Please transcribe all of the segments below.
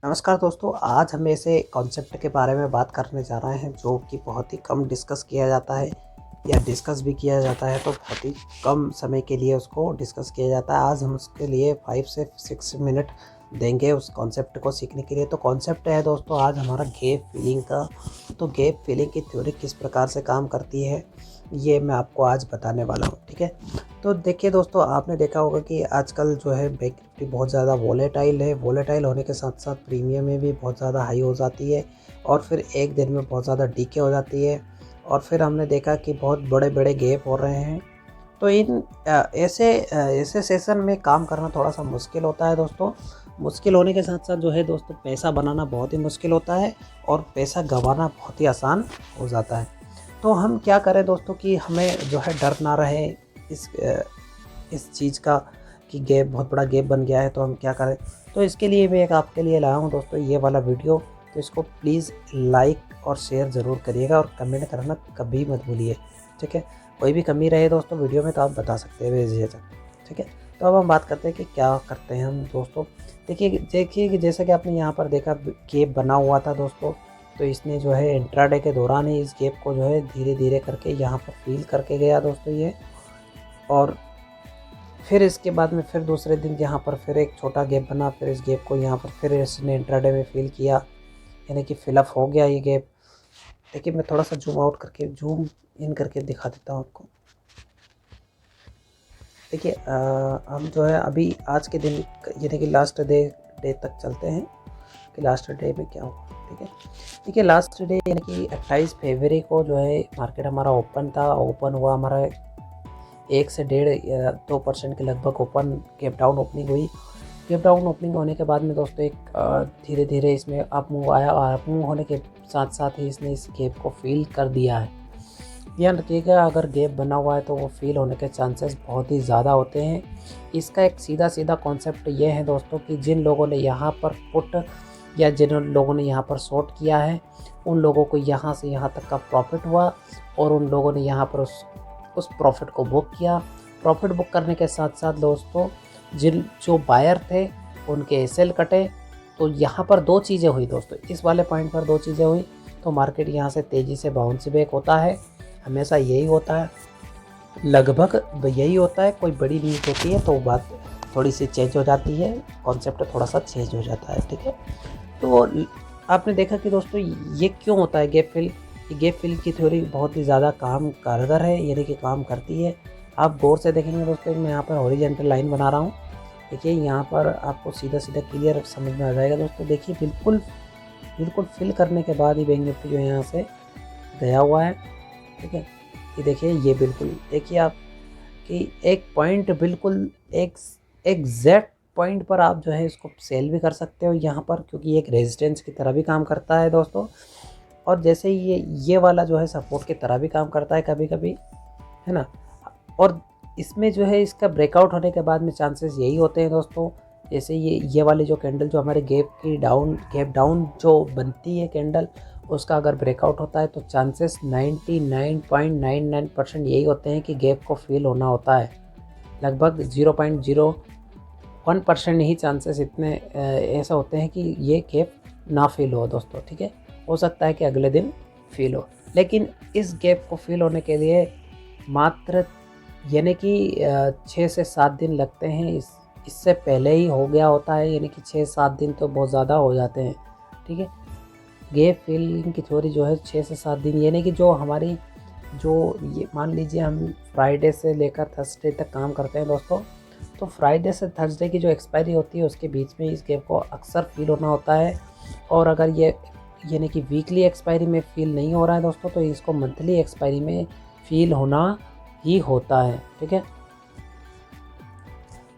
नमस्कार दोस्तों, आज हम ऐसे कॉन्सेप्ट के बारे में बात करने जा रहे हैं जो कि बहुत ही कम डिस्कस किया जाता है या डिस्कस भी किया जाता है तो बहुत ही कम समय के लिए उसको डिस्कस किया जाता है। आज हम उसके लिए 5 से 6 मिनट देंगे उस कॉन्सेप्ट को सीखने के लिए। तो कॉन्सेप्ट है दोस्तों आज हमारा गैप फीलिंग का। तो गैप फीलिंग की थ्योरी किस प्रकार से काम करती है ये मैं आपको आज बताने वाला हूँ, ठीक है। तो देखिए दोस्तों, आपने देखा होगा कि आजकल जो है बैंक निफ्टी बहुत ज़्यादा वोलेटाइल है। वोलेटाइल होने के साथ साथ प्रीमियम में भी बहुत ज़्यादा हाई हो जाती है और फिर एक दिन में बहुत ज़्यादा डीके हो जाती है और फिर हमने देखा कि बहुत बड़े बड़े गैप हो रहे हैं। तो इन ऐसे सेशन में काम करना थोड़ा सा मुश्किल होता है दोस्तों। मुश्किल होने के साथ साथ जो है दोस्तों, पैसा बनाना बहुत ही मुश्किल होता है और पैसा गंवाना बहुत ही आसान हो जाता है। तो हम क्या करें दोस्तों कि हमें जो है डर ना रहे इस चीज़ का कि गैप बहुत बड़ा गैप बन गया है, तो हम क्या करें। तो इसके लिए मैं एक आपके लिए लाया हूँ दोस्तों ये वाला वीडियो। तो इसको प्लीज़ लाइक और शेयर ज़रूर करिएगा और कमेंट करना कभी मत भूलिए, ठीक है। कोई भी कमी रहे दोस्तों वीडियो में तो आप बता सकते हैं बेझिझक, ठीक है। तो अब हम बात करते हैं कि क्या करते हैं हम दोस्तों। देखिए कि जैसा कि आपने यहाँ पर देखा गैप बना हुआ था दोस्तों। तो इसने जो है इंट्राडे के दौरान ही इस गैप को जो है धीरे धीरे करके यहाँ पर फील करके गया दोस्तों ये। और फिर इसके बाद में फिर दूसरे दिन यहाँ पर फिर एक छोटा गैप बना, फिर इस गैप को यहाँ पर फिर इसने इंट्राडे में फील किया, यानी कि फिलअप हो गया ये गैप। देखिए मैं थोड़ा सा जूम इन करके दिखा देता हूँ आपको। देखिए हम जो है अभी आज के दिन यानी कि लास्ट डे तक चलते हैं कि लास्ट डे में क्या हुआ, ठीक है। देखिए लास्ट डे यानी कि 28 फरवरी को जो है मार्केट हमारा ओपन हुआ हमारा 1 से 1.5-2% के लगभग गैप डाउन ओपनिंग हुई। गैप डाउन ओपनिंग होने के बाद में दोस्तों एक धीरे धीरे इसमें अप मूव आया और अप मूव होने के साथ साथ ही इसने इस गैप को फील कर दिया है। ध्यान रखिएगा, अगर गैप बना हुआ है तो वो फील होने के चांसेस बहुत ही ज़्यादा होते हैं। इसका एक सीधा कॉन्सेप्ट ये है दोस्तों कि जिन लोगों ने यहाँ पर पुट या जिन लोगों ने यहाँ पर शॉर्ट किया है उन लोगों को यहाँ से यहाँ तक का प्रॉफिट हुआ और उन लोगों ने यहाँ पर उस प्रॉफिट को बुक किया। प्रॉफिट बुक करने के साथ साथ दोस्तों जो बायर थे उनके एसएल कटे। तो यहाँ पर दो चीज़ें हुई दोस्तों, इस वाले पॉइंट पर दो चीज़ें हुई। तो मार्केट यहाँ से तेज़ी से बाउंस बैक होता है, हमेशा यही होता है, लगभग यही होता है। कोई बड़ी न्यूज़ होती है तो बात थोड़ी सी चेंज हो जाती है, कॉन्सेप्ट थोड़ा सा चेंज हो जाता है, ठीक है। तो आपने देखा कि दोस्तों ये क्यों होता है गैप फिल। गैप फिल की थ्योरी बहुत ही ज़्यादा काम कारगर है, यानी कि काम करती है। आप गौर से देखेंगे दोस्तों, मैं यहाँ पर हॉरिजॉन्टल लाइन बना रहा हूँ। देखिए यहाँ पर आपको सीधा क्लियर समझ में आ जाएगा दोस्तों। देखिए बिल्कुल फिल करने के बाद ही बैंक निफ्टी जो यहाँ से गया हुआ है, ठीक है। ये देखिए ये बिल्कुल देखिए आप कि एक पॉइंट बिल्कुल एक एग्जैक्ट पॉइंट पर आप जो है इसको सेल भी कर सकते हो यहाँ पर, क्योंकि एक रेजिस्टेंस की तरह भी काम करता है दोस्तों। और जैसे ही ये वाला जो है सपोर्ट की तरह भी काम करता है कभी कभी, है ना। और इसमें जो है इसका ब्रेकआउट होने के बाद में चांसेस यही होते हैं दोस्तों, जैसे ये वाली जो कैंडल जो हमारे गैप डाउन जो बनती है कैंडल, उसका अगर ब्रेकआउट होता है तो चांसेस 99.99% यही होते हैं कि गैप को फील होना होता है। लगभग 0.01% ही चांसेस इतने ऐसा होते हैं कि ये गैप ना फील हो दोस्तों, ठीक है। हो सकता है कि अगले दिन फील हो, लेकिन इस गैप को फील होने के लिए मात्र यानी कि 6 से 7 दिन लगते हैं। इससे पहले ही हो गया होता है, यानी कि 6-7 दिन तो बहुत ज़्यादा हो जाते हैं, ठीक है। गैप फिलिंग की थ्योरी जो है 6 से 7 दिन, यानी कि जो हमारी ये मान लीजिए हम फ्राइडे से लेकर थर्सडे तक काम करते हैं दोस्तों। तो फ्राइडे से थर्सडे की जो एक्सपायरी होती है उसके बीच में इस गैप को अक्सर फील होना होता है। और अगर ये यानी कि वीकली एक्सपायरी में फील नहीं हो रहा है दोस्तों तो इसको मंथली एक्सपायरी में फील होना ही होता है, ठीक है।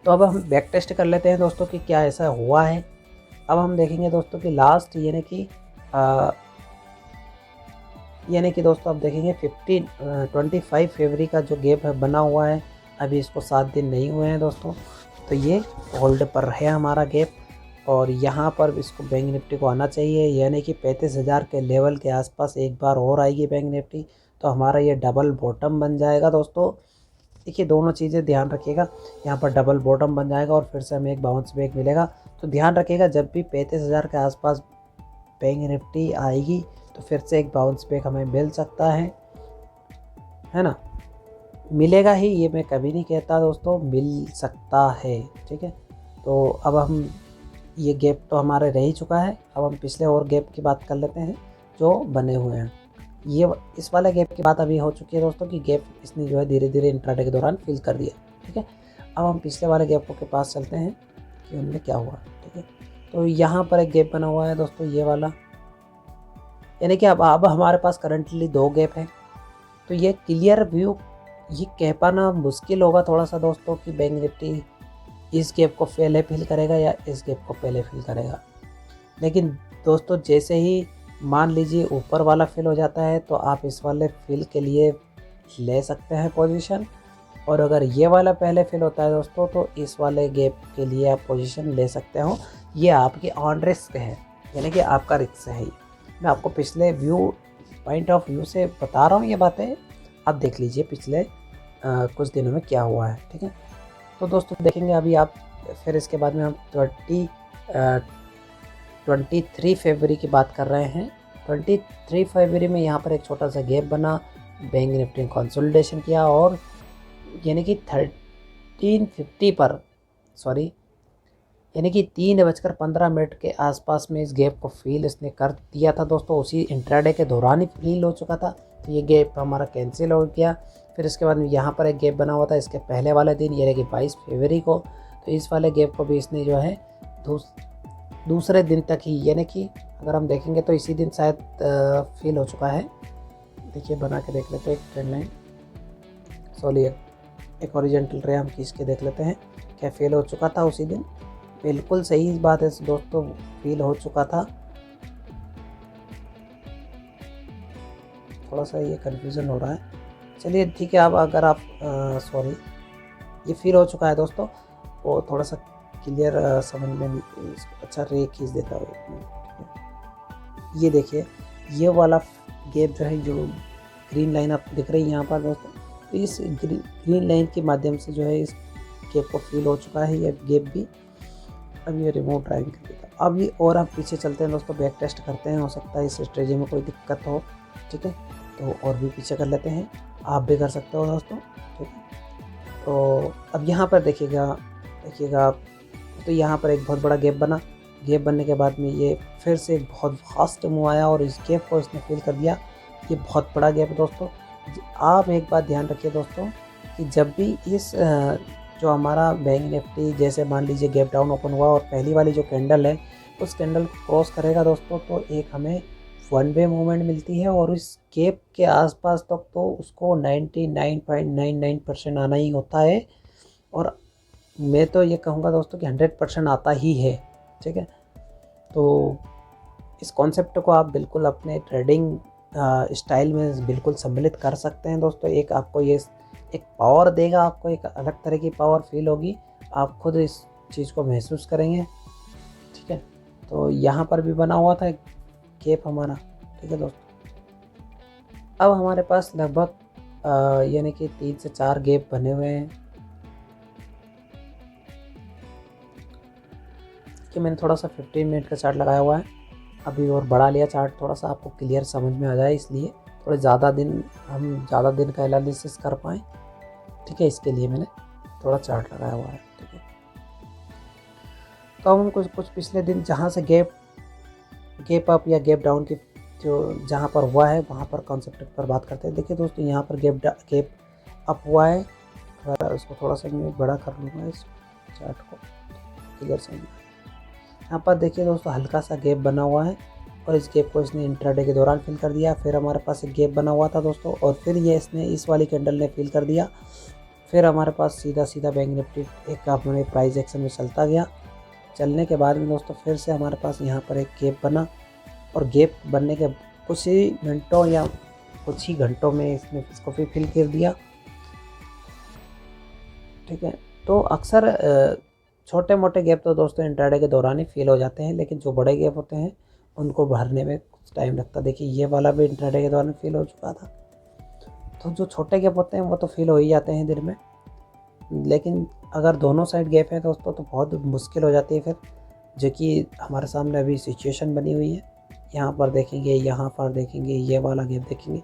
तो अब हम बैक टेस्ट कर लेते हैं दोस्तों कि क्या ऐसा हुआ है। अब हम देखेंगे दोस्तों कि लास्ट यानी कि दोस्तों अब देखेंगे 25 फरवरी का जो गैप है बना हुआ है, अभी इसको 7 दिन नहीं हुए हैं दोस्तों। तो ये होल्ड पर है हमारा गैप और यहाँ पर इसको बैंक निफ्टी को आना चाहिए, यानी कि 35,000 के लेवल के आसपास एक बार और आएगी बैंक निफ्टी तो हमारा ये डबल बॉटम बन जाएगा दोस्तों। देखिए दोनों चीज़ें ध्यान रखिएगा, यहाँ पर डबल बॉटम बन जाएगा और फिर से हमें एक बाउंस बैक मिलेगा। तो ध्यान रखिएगा जब भी 35,000 के आसपास बैंक निफ्टी आएगी तो फिर से एक बाउंस बैक हमें मिल सकता है ना। मिलेगा ही, ये मैं कभी नहीं कहता दोस्तों, मिल सकता है, ठीक है। तो अब हम, ये गैप तो हमारे रह ही चुका है, अब हम पिछले और गैप की बात कर लेते हैं जो बने हुए हैं। ये इस वाले गैप की बात अभी हो चुकी है दोस्तों कि गैप इसने जो है धीरे धीरे इंट्राडे के दौरान फिल कर दिया, ठीक है। अब हम पिछले वाले गैपों के पास चलते हैं कि उनमें क्या हुआ, ठीक है। तो यहाँ पर एक गैप बना हुआ है दोस्तों, ये वाला, यानी कि अब हमारे पास करंटली 2 गैप हैं। तो ये क्लियर व्यू ये कह पाना मुश्किल होगा थोड़ा सा दोस्तों कि बैंक निफ्टी इस गैप को पहले फिल करेगा या इस गैप को पहले फिल करेगा। लेकिन दोस्तों जैसे ही मान लीजिए ऊपर वाला फिल हो जाता है तो आप इस वाले फिल के लिए ले सकते हैं पोजीशन, और अगर ये वाला पहले फिल होता है दोस्तों तो इस वाले गैप के लिए आप पोजीशन ले सकते हो। ये आपकी ऑन रिस्क है, यानी कि आपका रिस्क है। मैं आपको पिछले पॉइंट ऑफ व्यू से बता रहा हूँ ये बातें, आप देख लीजिए पिछले कुछ दिनों में क्या हुआ है, ठीक है। तो दोस्तों देखेंगे अभी आप, फिर इसके बाद में हम 23 फरवरी की बात कर रहे हैं। 23 फरवरी में यहाँ पर एक छोटा सा गैप बना, बैंक निफ्टी ने कंसोलिडेशन किया और यानी कि 1350 पर, सॉरी, यानी कि 3:15 के आसपास में इस गैप को फील इसने कर दिया था दोस्तों। उसी इंट्राडे के दौरान ही फील हो चुका था, तो ये गैप हमारा कैंसिल हो गया। फिर इसके बाद में यहाँ पर एक गैप बना हुआ था इसके पहले वाले दिन, यानी कि 22 फरवरी को। तो इस वाले गैप को भी इसने जो है दूसरे दिन तक ही, यानी कि अगर हम देखेंगे तो इसी दिन शायद फील हो चुका है। देखिए बना के देख लेते हैं एक ट्रेंड लाइन, सॉरी एक हॉरिजॉन्टल रे हम खींच के देख लेते हैं क्या फेल हो चुका था उसी दिन। बिल्कुल सही बात है दोस्तों, फील हो चुका था। थोड़ा सा ये कन्फ्यूज़न हो रहा है, चलिए ठीक है। अब अगर आप सॉरी, ये फील हो चुका है दोस्तों, वो थोड़ा सा क्लियर समझ में नहीं, अच्छा रे खींच देता है। ये देखिए ये वाला गैप जो है, जो ग्रीन लाइन आप दिख रही है यहाँ पर दोस्तों, तो इस ग्रीन लाइन के माध्यम से जो है इस गैप को फील हो चुका है ये गैप भी। अब ये रिमोट ड्राइविंग कर देता। अब ये और हम पीछे चलते हैं दोस्तों, बैक टेस्ट करते हैं, हो सकता है इस स्ट्रेटजी में कोई दिक्कत हो, ठीक है। तो और भी पीछे कर लेते हैं, आप भी कर सकते हो दोस्तों, ठीक है। तो अब यहाँ पर देखिएगा आप, तो यहाँ पर एक बहुत बड़ा गैप बना। गैप बनने के बाद में ये फिर से एक बहुत फास्ट मूव आया और इस गैप को इसने फिल कर दिया। ये बहुत बड़ा गैप है दोस्तों। आप एक बात ध्यान रखिए दोस्तों कि जब भी इस जो हमारा बैंक निफ्टी, जैसे मान लीजिए गैप डाउन ओपन हुआ और पहली वाली जो कैंडल है उस कैंडल को क्रॉस करेगा दोस्तों, तो एक हमें वन वे मूवमेंट मिलती है और इस गैप के आसपास तक तो उसको 99.99% आना ही होता है, और मैं तो ये कहूँगा दोस्तों कि 100% आता ही है, ठीक है। तो इस कॉन्सेप्ट को आप बिल्कुल अपने ट्रेडिंग स्टाइल में बिल्कुल सम्मिलित कर सकते हैं दोस्तों। एक आपको ये एक पावर देगा, आपको एक अलग तरह की पावर फील होगी, आप खुद इस चीज़ को महसूस करेंगे, ठीक है। तो यहाँ पर भी बना हुआ था गैप हमारा, ठीक है दोस्तों। अब हमारे पास लगभग यानी कि 3 से 4 गैप बने हुए हैं कि मैंने थोड़ा सा 15 मिनट का चार्ट लगाया हुआ है अभी, और बढ़ा लिया चार्ट थोड़ा सा आपको क्लियर समझ में आ जाए, इसलिए थोड़े ज़्यादा दिन का एनालिसिस कर पाएँ, ठीक है। इसके लिए मैंने थोड़ा चार्ट लगाया हुआ है, ठीक है। तो हम कुछ पिछले दिन जहाँ से गैप अप या गैप डाउन की जो जहाँ पर हुआ है वहाँ पर कॉन्सेप्ट पर बात करते हैं। देखिए दोस्तों यहाँ पर गैप अप हुआ है, अगर इसको थोड़ा सा मैं बड़ा कर लूँगा इस चार्ट को क्लियर समझ में। यहाँ पर देखिए दोस्तों हल्का सा गैप बना हुआ है और इस गैप को इसने इंट्राडे के दौरान फिल कर दिया। फिर हमारे पास एक गैप बना हुआ था दोस्तों और फिर ये इसने इस वाली कैंडल ने फिल कर दिया। फिर हमारे पास सीधा बैंक निफ्टी एक अपने प्राइस एक्शन में चलता गया। चलने के बाद में दोस्तों फिर से हमारे पास यहाँ पर एक गैप बना और गैप बनने के कुछ ही मिनटों या कुछ ही घंटों में इसने इसको फिर फिल कर दिया, ठीक है। तो अक्सर छोटे मोटे गैप तो दोस्तों इंट्राडे के दौरान ही फिल हो जाते हैं, लेकिन जो बड़े गैप होते हैं उनको भरने में कुछ टाइम लगता है। देखिए ये वाला भी इंट्राडे के दौरान फिल हो चुका था। तो जो छोटे गैप होते हैं वो तो फिल हो ही जाते हैं दिन में, लेकिन अगर दोनों साइड गैप है दोस्तों तो बहुत मुश्किल हो जाती है फिर, जो कि हमारे सामने अभी सिचुएशन बनी हुई है। यहाँ पर देखेंगे, यहाँ पर देखेंगे, ये वाला गैप देखेंगे,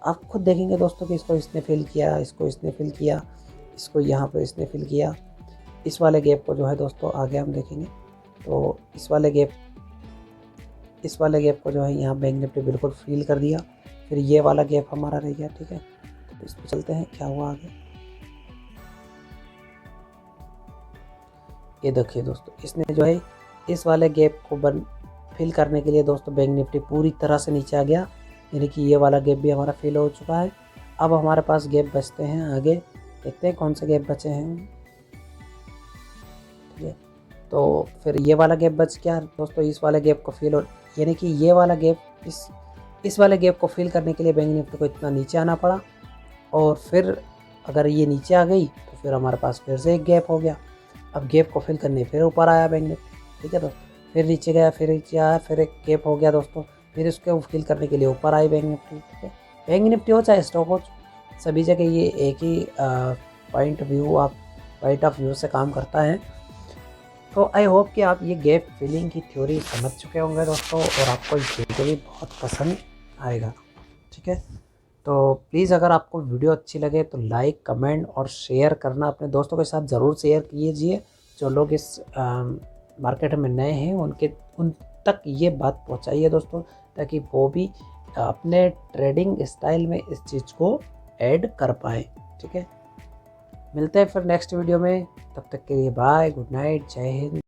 आप खुद देखेंगे दोस्तों कि इसको इसने फिल किया, इसको इसने फिल किया, इसको यहाँ पर इसने फिल किया। इस वाले गैप को जो है दोस्तों आगे हम देखेंगे तो इस वाले गैप को जो है यहाँ बैंक निफ्टी बिल्कुल फिल कर दिया। फिर ये वाला गैप हमारा रह गया, ठीक है। तो इस पर चलते हैं क्या हुआ आगे। ये देखिए दोस्तों, इसने जो है इस वाले गैप को फिल करने के लिए दोस्तों बैंक निफ्टी पूरी तरह से नीचे आ गया, यानी कि ये वाला गैप भी हमारा फिल हो चुका है। अब हमारे पास गैप बचते हैं आगे, देखते हैं कौन से गैप बचे हैं, ठीक है। तो फिर ये वाला गैप बच गया दोस्तों, इस वाले गैप को फिल, यानी कि ये वाला गैप इस वाले गैप को फिल करने के लिए बैंक निफ्टी को इतना नीचे आना पड़ा। और फिर अगर ये नीचे आ गई तो फिर हमारे पास फिर से एक गैप हो गया। अब गैप को फिल करने फिर ऊपर आया बैंक निफ्टी, ठीक है दोस्तों। फिर नीचे गया, फिर नीचे आया, फिर एक गैप हो गया दोस्तों, फिर इसको फिल करने के लिए ऊपर आई बैंक निफ्टी, ठीक है। बैंक निफ्टी हो चाहे स्टॉक हो, सभी जगह ये एक ही पॉइंट ऑफ व्यू से काम करता है। तो आई होप कि आप ये गैप फिलिंग की थ्योरी समझ चुके होंगे दोस्तों, और आपको ये वीडियो भी बहुत पसंद आएगा, ठीक है। तो प्लीज़ अगर आपको वीडियो अच्छी लगे तो लाइक, कमेंट और शेयर करना अपने दोस्तों के साथ ज़रूर शेयर कीजिए। जो लोग इस मार्केट में नए हैं उन तक ये बात पहुंचाइए दोस्तों, ताकि वो भी अपने ट्रेडिंग स्टाइल में इस चीज़ को ऐड कर पाए, ठीक है। मिलते हैं फिर नेक्स्ट वीडियो में, तब तक के लिए बाय, गुड नाइट, जय हिंद।